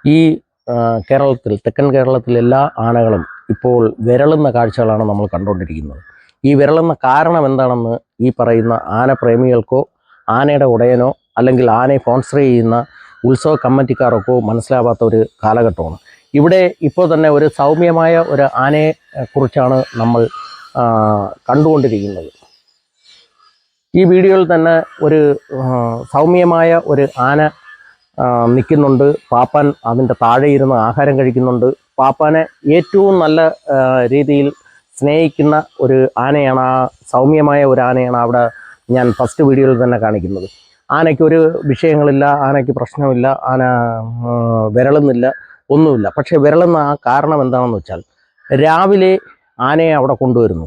ഈ കേരളത്തിൽ തെക്കൻ കേരളത്തിൽ എല്ലാ ആനകളും ഇപ്പോൾ വിരളുന്ന കാഴ്ചകളാണ് നമ്മൾ കണ്ടുകൊണ്ടിരിക്കുന്നത്. ഈ വിരളുന്ന കാരണം എന്താണെന്ന് ഈ പറയുന്ന ആനപ്രേമികൾക്കോ ആനയുടെ ഉടയനോ അല്ലെങ്കിൽ ആനയെ സ്പോൺസർ ചെയ്യുന്ന ഉത്സവ കമ്മിറ്റിക്കാർക്കോ മനസ്സിലാവാത്ത ഒരു കാലഘട്ടമാണ്. ഇവിടെ ഇപ്പോൾ തന്നെ ഒരു സൗമ്യമായ ഒരു ആനയെ കുറിച്ചാണ് നമ്മൾ കണ്ടുകൊണ്ടിരിക്കുന്നത്. ഈ വീഡിയോയിൽ തന്നെ ഒരു സൗമ്യമായ ഒരു ആന നിൽക്കുന്നുണ്ട്. പാപ്പാൻ അതിൻ്റെ താഴെ ഇരുന്ന് ആഹാരം കഴിക്കുന്നുണ്ട്. പാപ്പാനെ ഏറ്റവും നല്ല രീതിയിൽ സ്നേഹിക്കുന്ന ഒരു ആനയാണ്, ആ സൗമ്യമായ ഒരു ആനയാണ് അവിടെ ഞാൻ ഫസ്റ്റ് വീഡിയോയിൽ തന്നെ കാണിക്കുന്നത്. ആനയ്ക്കൊരു വിഷയങ്ങളില്ല, ആനയ്ക്ക് പ്രശ്നമില്ല, ആന വിരളുന്നില്ല, ഒന്നുമില്ല. പക്ഷേ വിരളുന്ന ആ കാരണം എന്താണെന്ന് വെച്ചാൽ, രാവിലെ ആനയെ അവിടെ കൊണ്ടുവരുന്നു.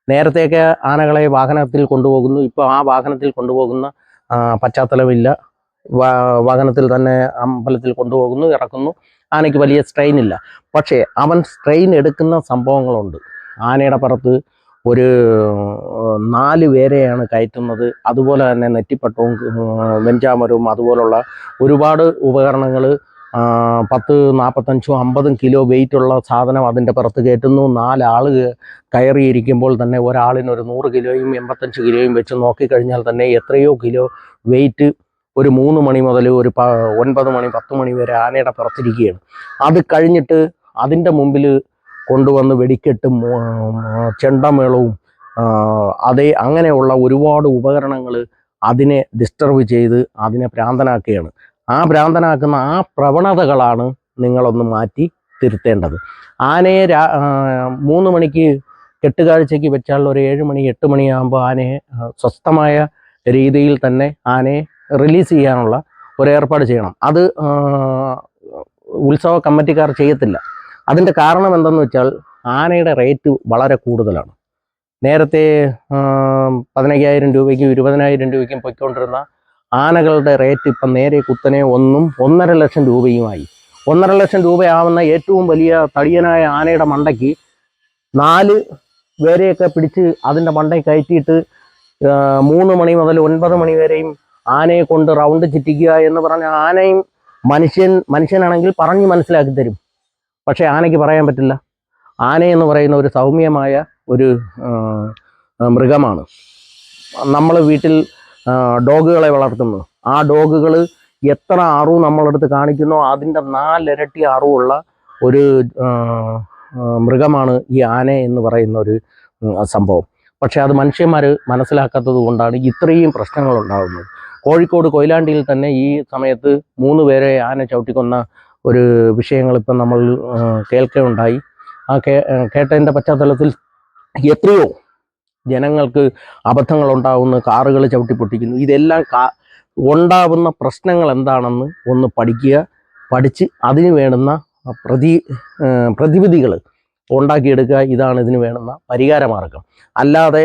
നേരത്തെയൊക്കെ ആനകളെ വാഹനത്തിൽ കൊണ്ടുപോകുന്നു. ഇപ്പോൾ ആ വാഹനത്തിൽ കൊണ്ടുപോകുന്ന പശ്ചാത്തലമില്ല. വാഹനത്തിൽ തന്നെ അമ്പലത്തിൽ കൊണ്ടുപോകുന്നു, ഇറക്കുന്നു. ആനയ്ക്ക് വലിയ സ്ട്രെയിൻ ഇല്ല. പക്ഷേ അവൻ സ്ട്രെയിൻ എടുക്കുന്ന സംഭവങ്ങളുണ്ട്. ആനയുടെ പുറത്ത് ഒരു 4 പേരെയാണ് കയറ്റുന്നത്. അതുപോലെ തന്നെ നെറ്റിപ്പട്ടവും വെഞ്ചാമരവും അതുപോലുള്ള ഒരുപാട് ഉപകരണങ്ങൾ 10, 45, 50 കിലോ വെയിറ്റുള്ള സാധനം അതിൻ്റെ പുറത്ത് കയറ്റുന്നു. 4 ആൾ കയറിയിരിക്കുമ്പോൾ തന്നെ ഒരാളിനൊരു 100 കിലോയും 85 കിലോയും വെച്ച് നോക്കിക്കഴിഞ്ഞാൽ തന്നെ എത്രയോ കിലോ വെയിറ്റ് ഒരു 3 മണി മുതൽ ഒരു 9 മണി 10 മണി വരെ ആനയുടെ പുറത്തിരിക്കുകയാണ്. അത് കഴിഞ്ഞിട്ട് അതിൻ്റെ മുമ്പിൽ കൊണ്ടുവന്ന് വെടിക്കെട്ടും ചെണ്ടമേളവും അങ്ങനെയുള്ള ഒരുപാട് ഉപകരണങ്ങൾ അതിനെ ഡിസ്റ്റർബ് ചെയ്ത് അതിനെ ഭ്രാന്തനാക്കുകയാണ്. ആ ഭ്രാന്തനാക്കുന്ന ആ പ്രവണതകളാണ് നിങ്ങളൊന്ന് മാറ്റി തിരുത്തേണ്ടത്. ആനയെ 3 മണിക്ക് കെട്ടുകാഴ്ചയ്ക്ക് വെച്ചാൽ ഒരു 7 മണി 8 മണിയാകുമ്പോൾ ആനയെ സ്വസ്ഥമായ രീതിയിൽ തന്നെ ആനയെ റിലീസ് ചെയ്യാനുള്ള ഒരു ഏർപ്പാട് ചെയ്യണം. അത് ഉത്സവ കമ്മിറ്റിക്കാർ ചെയ്യത്തില്ല. അതിൻ്റെ കാരണം എന്തെന്ന് വെച്ചാൽ, ആനയുടെ റേറ്റ് വളരെ കൂടുതലാണ്. നേരത്തെ 15,000 രൂപയ്ക്കും 20,000 രൂപയ്ക്കും പൊയ്ക്കൊണ്ടിരുന്ന ആനകളുടെ റേറ്റ് ഇപ്പം നേരെ കുത്തനെ 1.5 ലക്ഷം രൂപയുമായി. 1.5 ലക്ഷം രൂപയാവുന്ന ഏറ്റവും വലിയ തടിയനായ ആനയുടെ മണ്ടയ്ക്ക് 4 പേരെയൊക്കെ പിടിച്ച് അതിൻ്റെ മണ്ടയിൽ കയറ്റിയിട്ട് 3 മണി മുതൽ 9 മണി വരെയും ആനയെ കൊണ്ട് റൗണ്ട് ചുറ്റിക്കുക എന്ന് പറഞ്ഞ ആനയും മനുഷ്യനാണെങ്കിൽ പറഞ്ഞ് മനസ്സിലാക്കി തരും. പക്ഷേ ആനയ്ക്ക് പറയാൻ പറ്റില്ല. ആനയെന്ന് പറയുന്ന ഒരു സൗമ്യമായ ഒരു മൃഗമാണ്. നമ്മൾ വീട്ടിൽ ഡോഗുകളെ വളർത്തുന്നു. ആ ഡോഗുകൾ എത്ര അറിവ് നമ്മളെടുത്ത് കാണിക്കുന്നോ അതിൻ്റെ 4 ഇരട്ടി അറിവുള്ള ഒരു മൃഗമാണ് ഈ ആന എന്ന് പറയുന്ന ഒരു സംഭവം. പക്ഷേ അത് മനുഷ്യന്മാർ മനസ്സിലാക്കാത്തത് കൊണ്ടാണ് ഇത്രയും പ്രശ്നങ്ങൾ ഉണ്ടാകുന്നത്. കോഴിക്കോട് കൊയിലാണ്ടിയിൽ തന്നെ ഈ സമയത്ത് 3 പേരെ ആന ചവിട്ടിക്കൊന്ന ഒരു വിഷയങ്ങൾ ഇപ്പം നമ്മൾ കേൾക്കുകയുണ്ടായി. ആ കേട്ടതിൻ്റെ പശ്ചാത്തലത്തിൽ എത്രയോ ജനങ്ങൾക്ക് അബദ്ധങ്ങൾ ഉണ്ടാകുന്നു, കാറുകൾ ചവിട്ടി പൊട്ടിക്കുന്നു. ഇതെല്ലാം ഉണ്ടാവുന്ന പ്രശ്നങ്ങൾ എന്താണെന്ന് ഒന്ന് പഠിച്ച് അതിന് വേണ്ടുന്ന പ്രതിവിധികൾ ഉണ്ടാക്കിയെടുക്കുക. ഇതാണ് ഇതിന് വേണ്ടുന്ന പരിഹാരമാർഗം. അല്ലാതെ